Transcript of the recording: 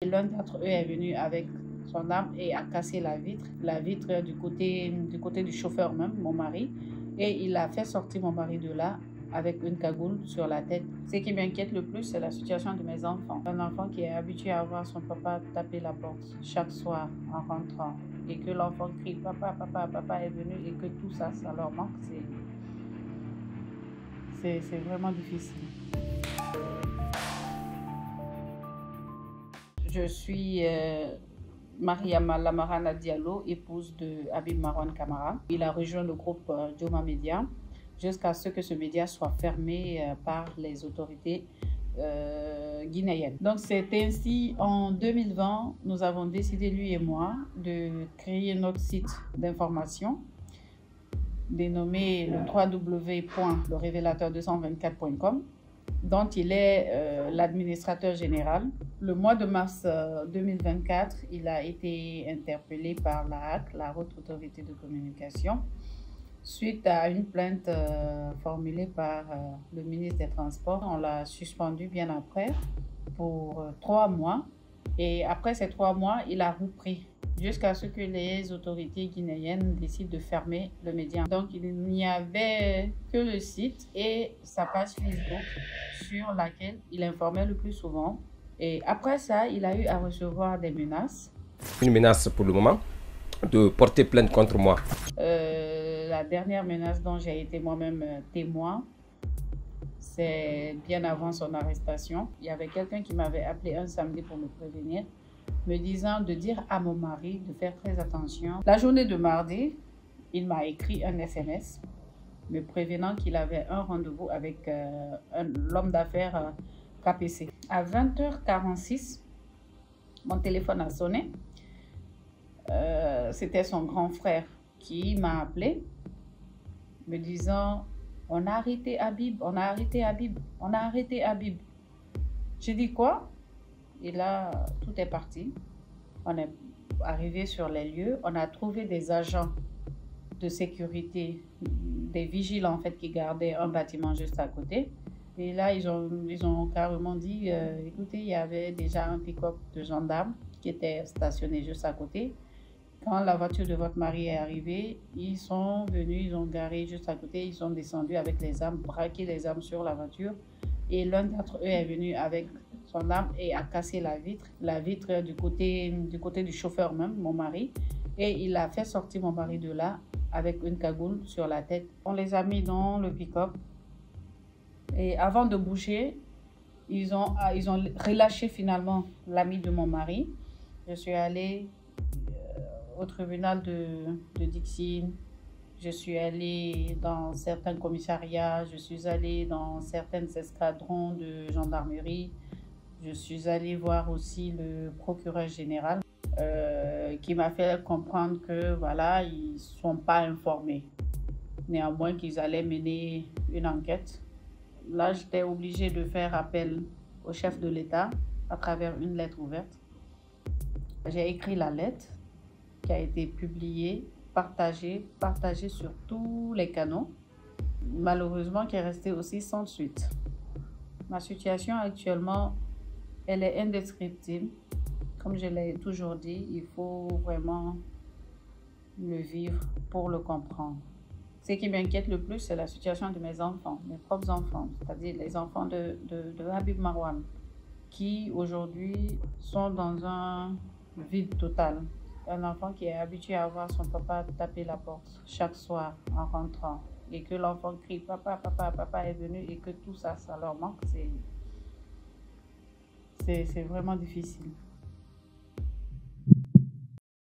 L'un d'entre eux est venu avec son arme et a cassé la vitre du côté du chauffeur même, mon mari. Et il a fait sortir mon mari de là avec une cagoule sur la tête. Ce qui m'inquiète le plus, c'est la situation de mes enfants. Un enfant qui est habitué à voir son papa taper la porte chaque soir en rentrant et que l'enfant crie « Papa, papa, papa est venu » et que tout ça, ça leur manque, c'est vraiment difficile. Je suis Mariama Lamarana Diallo, épouse de Habib Marwan Camara. Il a rejoint le groupe Joma Media jusqu'à ce que ce média soit fermé par les autorités guinéennes. Donc c'est ainsi en 2020, nous avons décidé, lui et moi, de créer notre site d'information dénommé le www.lerévélateur224.com, dont il est l'administrateur général. Le mois de mars 2024, il a été interpellé par la HAC, la Haute Autorité de Communication, suite à une plainte formulée par le ministre des Transports. On l'a suspendu bien après pour 3 mois. Et après ces 3 mois, il a repris jusqu'à ce que les autorités guinéennes décident de fermer le média. Donc, il n'y avait que le site et sa page Facebook sur laquelle il informait le plus souvent. Et après ça, il a eu à recevoir des menaces. Une menace pour le moment de porter plainte contre moi. La dernière menace dont j'ai été moi-même témoin, c'est bien avant son arrestation. Il y avait quelqu'un qui m'avait appelé un samedi pour me prévenir, me disant de dire à mon mari de faire très attention. La journée de mardi, il m'a écrit un SMS me prévenant qu'il avait un rendez-vous avec l'homme d'affaires KPC. À 20h46, mon téléphone a sonné. C'était son grand frère qui m'a appelé, me disant « On a arrêté Habib, on a arrêté Habib, on a arrêté Habib. » J'ai dit « Quoi ?» Et là, tout est parti. On est arrivé sur les lieux. On a trouvé des agents de sécurité, des vigiles en fait, qui gardaient un bâtiment juste à côté. Et là, ils ont carrément dit écoutez, il y avait déjà un pick-up de gendarmes qui était stationné juste à côté. Quand la voiture de votre mari est arrivée, ils sont venus, ils ont garé juste à côté, ils sont descendus avec les armes, braqué les armes sur la voiture. Et l'un d'entre eux est venu avec son arme et a cassé la vitre du côté du chauffeur même, mon mari. Et il a fait sortir mon mari de là avec une cagoule sur la tête. On les a mis dans le pick-up. Et avant de bouger, ils ont relâché finalement l'ami de mon mari. Je suis allée au tribunal de Dixine. Je suis allée dans certains commissariats, je suis allée dans certains escadrons de gendarmerie. Je suis allée voir aussi le procureur général qui m'a fait comprendre que voilà, ils ne sont pas informés. Néanmoins qu'ils allaient mener une enquête. Là, j'étais obligée de faire appel au chef de l'État à travers une lettre ouverte. J'ai écrit la lettre qui a été publiée, partagée sur tous les canaux, malheureusement qui est restée aussi sans suite. Ma situation actuellement, elle est indescriptible. Comme je l'ai toujours dit, il faut vraiment le vivre pour le comprendre. Ce qui m'inquiète le plus, c'est la situation de mes enfants, mes propres enfants, c'est-à-dire les enfants de Habib Marwan, qui aujourd'hui sont dans un vide total. Un enfant qui est habitué à voir son papa taper la porte chaque soir en rentrant et que l'enfant crie « Papa, papa, papa est venu » et que tout ça, ça leur manque, c'est vraiment difficile.